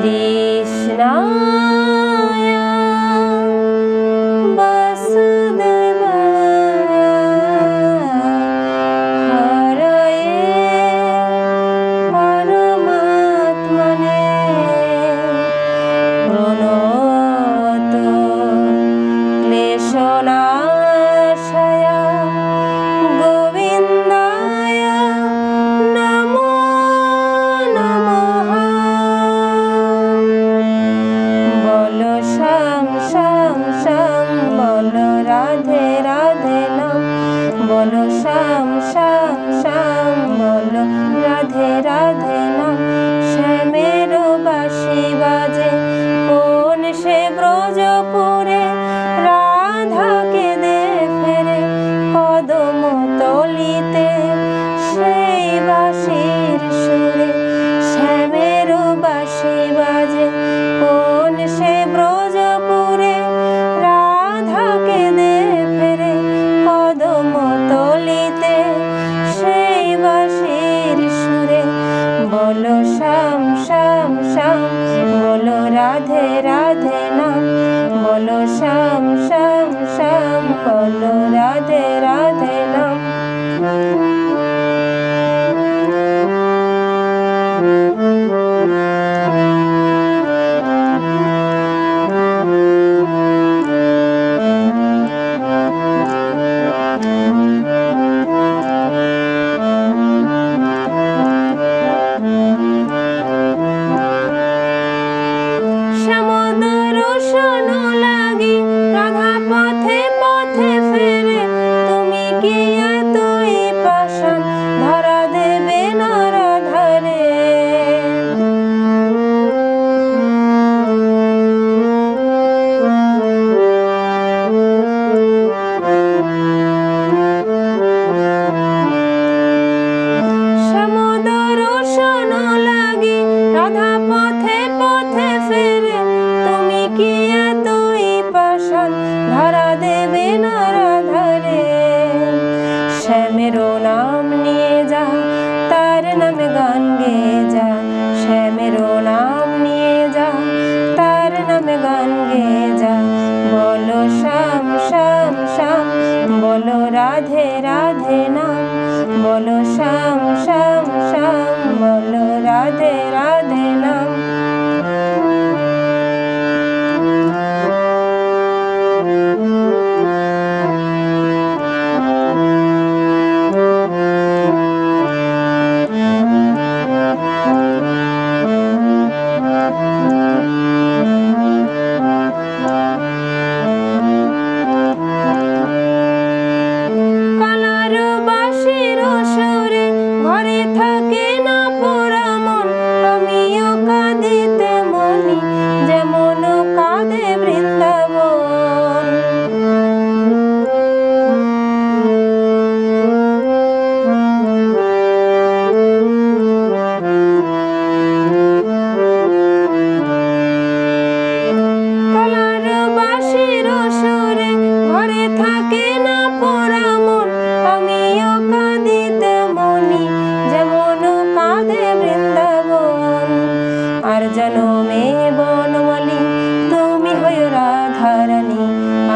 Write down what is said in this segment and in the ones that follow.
কৃষ্ণায় বাসুদেবায় হরয়ে পরমাত্মনে প্রণতো ক্লেশনাশায় গোবিন্দায় নমো নমঃ। বলো শ্যাম শ্যাম শ্যাম, বলো রাধে রাধে নাম, বলো শ্যাম শ্যাম শ্যাম, বলো রাধে রাধে নাম। শ্যামের বাঁশি বাজে কোন সে ব্রজপুরে, রাধাকে দে ফেরে কদম তলিতে সেই বাঁশির সুরে। শ্যামের বাঁশি বাজে কোন সে ব্রজপুরে, রাধাকে দে ফেরে কদম তলিতে সেই বাঁশির সুরে। বলো শ্যাম শ্যাম শ্যাম, বলো রাধে রাধে নাম, বলো শ্যাম শ্যাম শ্যাম, বলো রাধে রাধে নাম। শ্যামদর্শন লাগি রাধা পথে পথে ফেরে, তুমি কি এতই পাষাণ ধরা দেবে নরধরে। শ্যামদর্শন লাগি রাধা পথে পথে ফেরে, তুমি কি এতই পাষাণ ধরা দেবে নরধরে। শ্যামের নাম নিয়ে যা, তার নামে গান গেয়ে যা, শ্যামের নাম নিয়ে যা, তার নামে গান গেয়ে যা। বলো শ্যাম শ্যাম শ্যাম, বলো রাধে রাধে নাম, বলো শ্যাম শ্যাম শ্যাম, বলো রাধে রাধে নাম। কালার বাঁশির সুরে ঘরে থাকে না পোড়া মন, আমিও কাঁদিতে মনি যেমন কাঁদে বৃন্দাবন। কালার বাঁশির সুরে ঘরে থাকে না পোড়া মন, আমিও কাঁদিতে মনি যেমন কাঁদে বৃন্দাবন। আর জনমে বনমালী তুমি হই রাধারানী,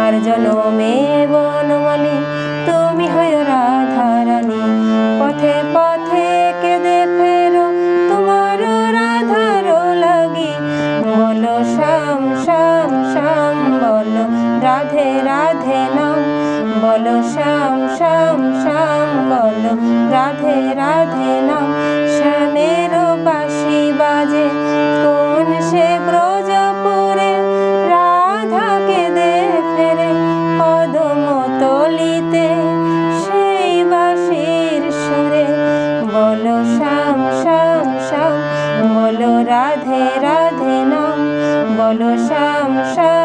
আর জনমে বনমালী তুমি হই রাধারানী। পথে পথে কেঁদে ফেরো তোমার রাধার লাগি, বলো শ্যাম শ্যাম শ্যাম, বলো রাধে রাধে নাম, বলো শ্যাম শ্যাম শ্যাম, বলো রাধে রাধে নাম। শ্যামের বাঁশি বাজে কোন সে ব্রজপুরে, রাধাকে দে ফেরে কদম তলিতে সেই বাঁশির সুরে। বলো শ্যাম শ্যাম শ্যাম, বলো রাধে রাধে নাম, বলো শ্যাম শ্যাম।